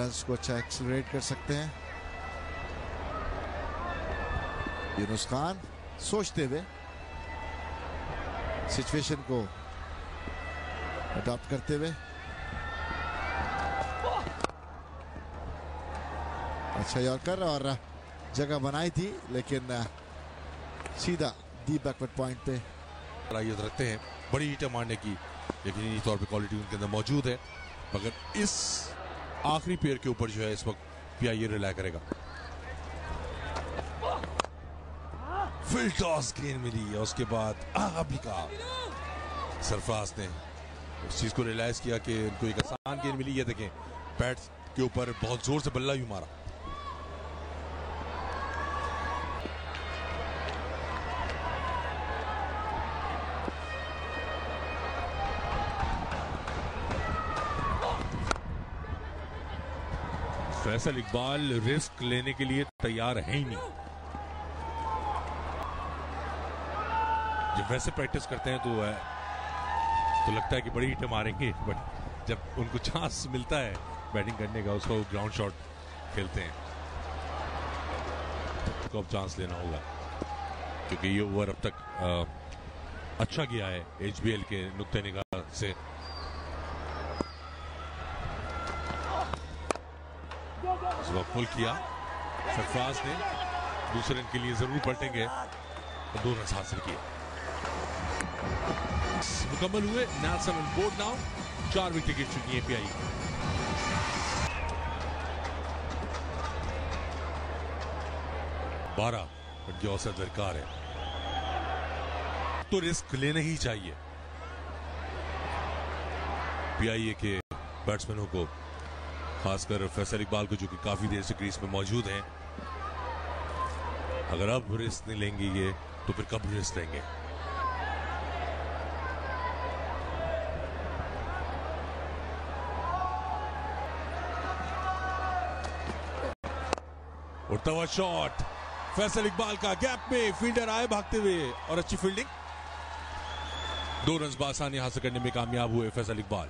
Runs को अच्छा accelerate कर सकते हैं। यूनुस खान सोचते हुए सिचुएशन को अडॉप्ट करते हुए अच्छा यॉर्कर और जगह बनाई थी, लेकिन सीधा डीप बैकवर्ड पॉइंट पे सलाहियत रखते हैं बड़ी हिट मारने की, यकीनी तौर पे क्वालिटी उनके अंदर मौजूद है, मगर इस आखिरी पेयर के ऊपर जो है इस वक्त पीआईए रिलाई करेगा। फिल टॉस गेंद मिली है, उसके बाद अभी कहा सरफराज ने उस चीज को रियलाइज किया कि उनको एक आसान गेंद मिली। ये देखें पैड के ऊपर बहुत जोर से बल्ला भी मारा। फैसल इकबाल रिस्क लेने के लिए तैयार है ही नहीं। जब वैसे प्रैक्टिस करते हैं तो लगता है कि बड़ी हिट मारेंगे, बट जब उनको चांस मिलता है बैटिंग करने का उसको ग्राउंड शॉट खेलते हैं। तो अब चांस लेना होगा क्योंकि ये ओवर अब तक अच्छा गया है एचबीएल के नुक्ते निगाह से। फुल किया सरफराज ने, दूसरे रन के लिए जरूर पलटेंगे और 2 रन हासिल किए। मुकम्मल हुए। Nelson on board now, 4 wicket गिर चुकी है पीआई। बारह की औसत दरकार है तो रिस्क लेना ही चाहिए पीआईए के बैट्समैनों को, खासकर फैसल इकबाल को जो कि काफी देर से क्रीज में मौजूद हैं। अगर अब रिस्क नहीं लेंगे ये तो फिर कब रिस्क लेंगे। उड़ता हुआ शॉट फैसल इकबाल का, गैप में फील्डर आए भागते हुए और अच्छी फील्डिंग। 2 रन बासानी हासिल करने में कामयाब हुए फैसल इकबाल।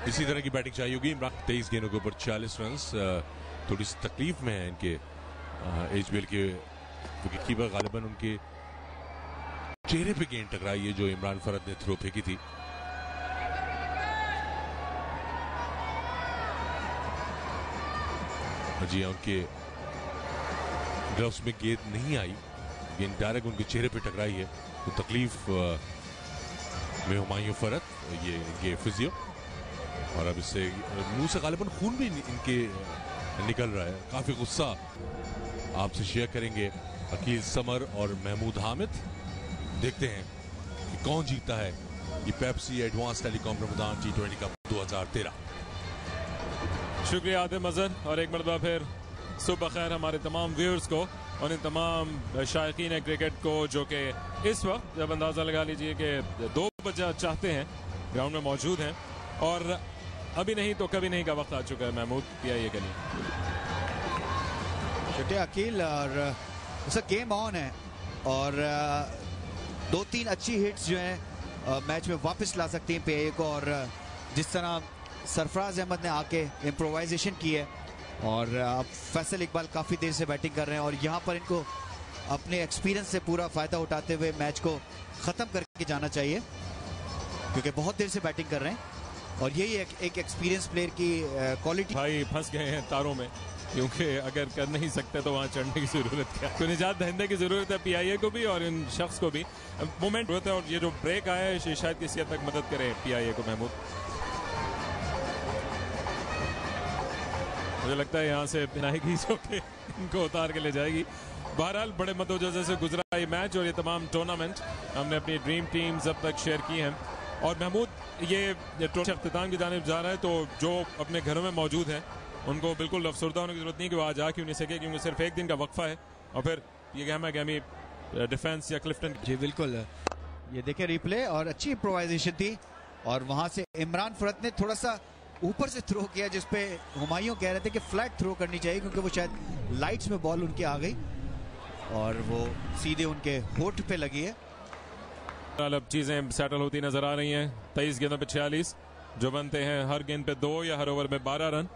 इसी तरह की बैटिंग चाहिए होगी इमरान। 23 गेंदों के ऊपर 46 रन। थोड़ी सी तकलीफ में है इनके एचबीएल के विकेट कीपर, गालिबन उनके चेहरे पे गेंद टकराई है जो इमरान फरद ने थ्रो फेंकी थी। जी उनके ग्लव्स में गेंद नहीं आई, गेंद डायरेक्ट उनके चेहरे पे टकराई है, तो तकलीफ में हुमायूं फरद ये फिजियो, और अब इससे मुंह से गालिबन खून भी इनके निकल रहा है। काफी गुस्सा आपसे शेयर करेंगे अकील समर और महमूद हामिद। देखते हैं कि कौन जीतता है ये Pepsi advance telecom Ramzan T20 cup 2013। शुक्रिया आदिम अजहर, और एक मरतबा फिर सुबह खैर हमारे तमाम व्यूअर्स को और इन तमाम शायकीन क्रिकेट को जो कि इस वक्त जब अंदाज़ा लगा लीजिए कि 2 बजे चाहते हैं ग्राउंड में मौजूद हैं, और अभी नहीं तो कभी नहीं का वक्त आ चुका है महमूद पीआईए के लिए। शुक्रिया अकील, और उसका गेम ऑन है और 2-3 अच्छी हिट्स जो हैं मैच में वापस ला सकती हैं पीआईए को, और जिस तरह सरफराज अहमद ने आके इम्प्रोवाइजेशन की है और अब फैसल इकबाल काफ़ी देर से बैटिंग कर रहे हैं और यहाँ पर इनको अपने एक्सपीरियंस से पूरा फ़ायदा उठाते हुए मैच को ख़त्म करके जाना चाहिए, क्योंकि बहुत देर से बैटिंग कर रहे हैं और यही एक एक्सपीरियंस प्लेयर की क्वालिटी। भाई फंस गए हैं तारों में, क्योंकि अगर कर नहीं सकते तो वहाँ चढ़ने की ज़रूरत क्या, तो निजात दहिंदे की ज़रूरत है पीआईए को भी और इन शख्स को भी मोमेंट होता है, और ये जो ब्रेक आया है शायद किसी हद तक मदद करे पीआईए को। महमूद, मुझे लगता है यहाँ से पिनाएगी जो कि इनको उतार के ले जाएगी। बहरहाल बड़े मदोजज़े से गुजरा ये मैच और ये तमाम टूर्नामेंट हमने अपनी ड्रीम टीम्स अब तक शेयर की हैं, और महमूद ये अख्ताम की जानिब जा रहा है, तो जो अपने घरों में मौजूद हैं उनको बिल्कुल अफसरदा होने की जरूरत नहीं कि वो आज आ क्यों नहीं सके, क्योंकि सिर्फ एक दिन का वक्फा है और फिर ये गहमा गहमी डिफेंस या क्लिफ्टन। जी बिल्कुल, ये देखें रिप्ले और अच्छी इम्प्रोवाइजेशन थी, और वहां से इमरान फरद ने थोड़ा सा ऊपर से थ्रो किया जिसपे हुमायूं कह रहे थे कि फ्लैट थ्रो करनी चाहिए, क्योंकि वो शायद लाइट्स में बॉल उनके आ गई और वो सीधे उनके होठ पे लगी है। अब चीजें सेटल होती नजर आ रही हैं। 23 गेंदों पे 46 जो बनते हैं हर गेंद पे 2 या हर ओवर में 12 रन,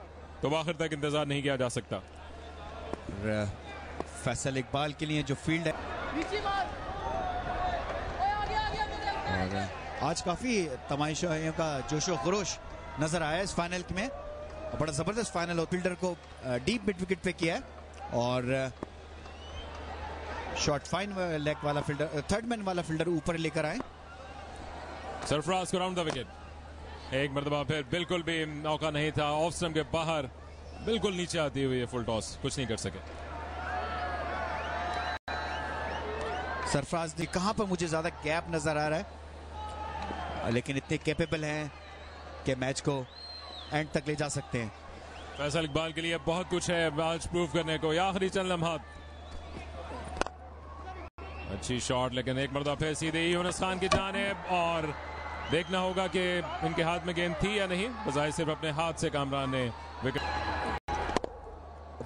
तो आखिर तक इंतजार नहीं किया जा सकता। फैसल इकबाल के लिए जो फील्ड है, और आज काफी तमाशाइयों का जोशो खरोश नजर आया इस फाइनल में। बड़ा जबरदस्त फाइनल और फील्डर को डीप मिड विकेट पे किया है और शॉर्ट फाइन लेग वाला फील्डर, थर्ड मैन वाला फील्डर ऊपर लेकर आए। सरफराज को राउंड द विकेट। एक मरतबा फिर बिल्कुल भी मौका नहीं था, ऑफ स्टंप के बाहर बिल्कुल नीचे आती हुई फुल टॉस, कुछ नहीं कर सके। सरफराज ने कहां पर मुझे ज्यादा गैप नजर आ रहा है, लेकिन इतने कैपेबल हैं कि मैच को एंड तक ले जा सकते हैं। फैसल इकबाल के लिए बहुत कुछ है आज प्रूव करने को, आखिरी चंद लम्हात। अच्छी शॉट, लेकिन एक मरतबा फिर सीधे यूनुस खान की जानिब, और देखना होगा कि इनके हाथ में गेंद थी या नहीं। बजाय सिर्फ अपने हाथ से कामरान ने विकेट।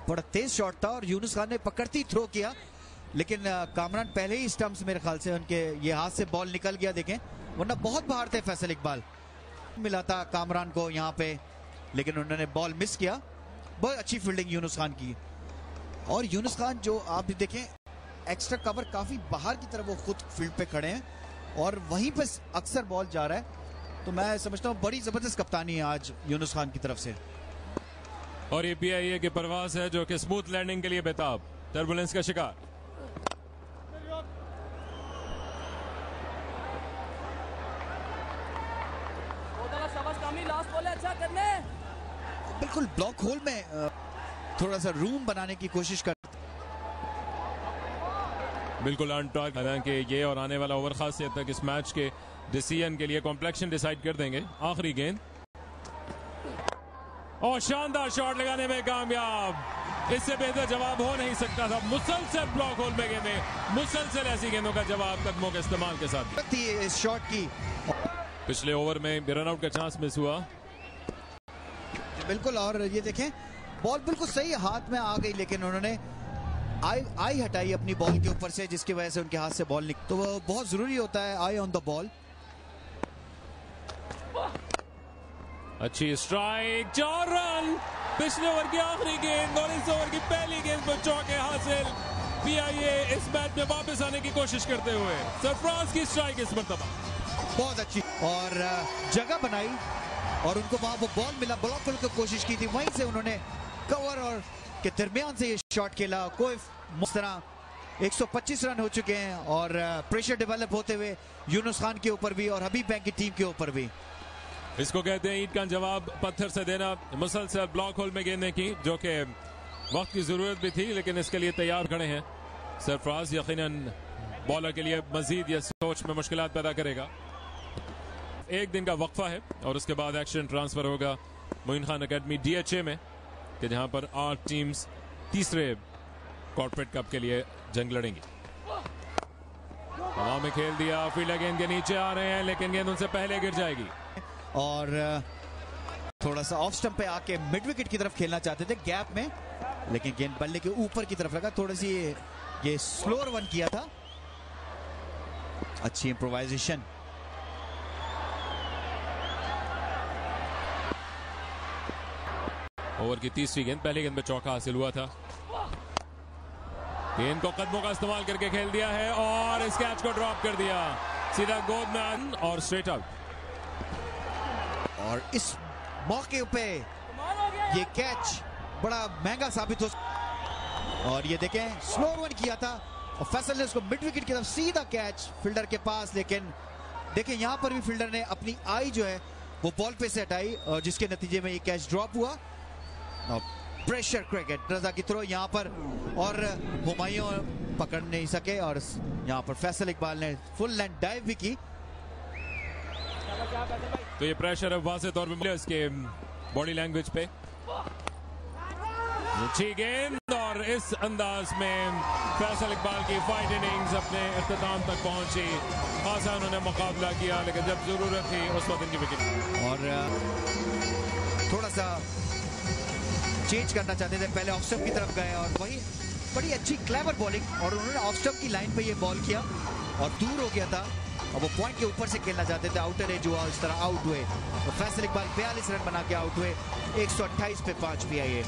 बड़ा तेज शॉट था और यूनुस खान ने पकड़ती थ्रो किया, लेकिन कामरान पहले ही स्टंप्स मेरे ख्याल से उनके ये हाथ से बॉल निकल गया, देखें, वरना बहुत बाहर थे फैसल इकबाल। मिला था कामरान को यहाँ पे, लेकिन उन्होंने बॉल मिस किया। बहुत अच्छी फील्डिंग यूनुस खान की, और यूनुस खान जो आप भी देखें एक्स्ट्रा कवर काफी बाहर की तरफ वो खुद फील्ड पे खड़े हैं और वहीं पे अक्सर बॉल जा रहा है। तो मैं समझता हूँ बड़ी जबरदस्त कप्तानी है आज यूनुस खान की तरफ से। और ये PIA की परवाज है जो कि स्मूथ लैंडिंग के लिए बेताब, टर्बुलेंस का शिकार। बिल्कुल ब्लॉक होल में थोड़ा सा रूम बनाने की कोशिश कर, बिल्कुल अनटॉक। हालांकि ये और आने वाला ओवर खास हद तक इस मैच के डिसीजन के लिए कॉम्प्लेक्शन डिसाइड कर देंगे। आखिरी गेंद और शानदार शॉट लगाने में कामयाब, इससे बेहतर जवाब हो नहीं सकता था। मुसलसल ब्लॉक होल में गेंदें, मुसलसल ऐसी गेंदों का जवाब कदमों के इस्तेमाल के साथ थी इस शॉट की। पिछले ओवर में रन आउट का चांस मिस हुआ बिल्कुल, और ये देखें बॉल बिल्कुल सही हाथ में आ गई, लेकिन उन्होंने आई हटाई अपनी बॉल के ऊपर से, जिसकी वजह से उनके हाथ से बॉल निकली। तो वो बहुत जरूरी होता है आई ऑन द बॉल। अच्छी स्ट्राइक, 4 रन पिछले ओवर की आखिरी गेंद और इस ओवर की पहली गेंद पर चौके हासिल। PIA इस मैच में वापस आने की कोशिश करते हुए, सरफराज की स्ट्राइक इस मरतबा बहुत अच्छी और जगह बनाई और उनको वहां वो बॉल मिला, ब्लॉक करने की कोशिश की थी, वहीं से उन्होंने कवर और के दरमियान से ये शॉट खेला। कोई इस तरह 125 रन हो चुके हैं और प्रेशर डेवलप होते हुए यूनुस खान के ऊपर भी और हबीब बैंक की टीम के ऊपर भी। इसको कहते हैं ईंट का जवाब पत्थर से देना। मुसलसल ब्लॉक होल में गेंदें की, जो कि वक्त की जरूरत भी थी, लेकिन इसके लिए तैयार खड़े हैं सरफराज। यकीनन बॉलर के लिए मजीद ये सोच में मुश्किलात पैदा करेगा। एक दिन का वक्फा है और उसके बाद एक्शन ट्रांसफर होगा मोइन खान अकेडमी DHA में, कि जहां पर 8 टीम्स तीसरे कॉर्पोरेट कप के लिए जंग लड़ेंगी। हवा में खेल दिया, फील्डर गेंद के नीचे आ रहे हैं, लेकिन गेंद उनसे पहले गिर जाएगी। और थोड़ा सा ऑफ स्टंप पे आके मिड विकेट की तरफ खेलना चाहते थे गैप में, लेकिन गेंद बल्ले के ऊपर की तरफ लगा। थोड़ी सी ये स्लोअर वन किया था। अच्छी इंप्रोवाइजेशन। ओवर की तीसरी गेंद, पहली गेंद में चौका हासिल हुआ था। गेंद को कदमों का इस्तेमाल करके खेल दिया है और इस कैच को ड्रॉप कर दिया, सीधा गोद में और स्ट्रेट आउट। और इस मौके पे ये कैच बड़ा महंगा साबित हो, और ये देखें स्लो वन किया था और फैसल ने उसको मिड विकेट की तरफ सीधा कैच फील्डर के पास, लेकिन देखें यहां पर भी फील्डर ने अपनी आई जो है वो बॉल पे से हटाई और जिसके नतीजे में ये कैच ड्रॉप हुआ। प्रेशर क्रिकेट, रजा की थ्रो यहाँ पर और हुमायूं पकड़ नहीं सके और यहाँ पर फैसल इकबाल ने फुल लेंथ डाइव भी की। तो ये प्रेशर है वाज़ेह तौर पे मिला इसके बॉडी लैंग्वेज पे। अच्छी गेंद और इस अंदाज में फैसल इकबाल की फाइट इनिंग्स अपने इख्तिताम तक पहुंची। खासा उन्होंने मुकाबला किया, लेकिन जब जरूरत थी उस वक्त इनकी विकेट। और थोड़ा सा चेंज करना चाहते थे, पहले ऑफ स्टंप की तरफ गए और वही बड़ी अच्छी क्लेवर बॉलिंग और उन्होंने ऑफ स्टंप की लाइन पे ये बॉल किया और दूर हो गया था। और वो पॉइंट के ऊपर से खेलना चाहते थे, आउटर एज हुआ, इस तरह आउट हुए। तो फैसल इकबाल 42 रन बना के आउट हुए, 128 पे 5 PIA।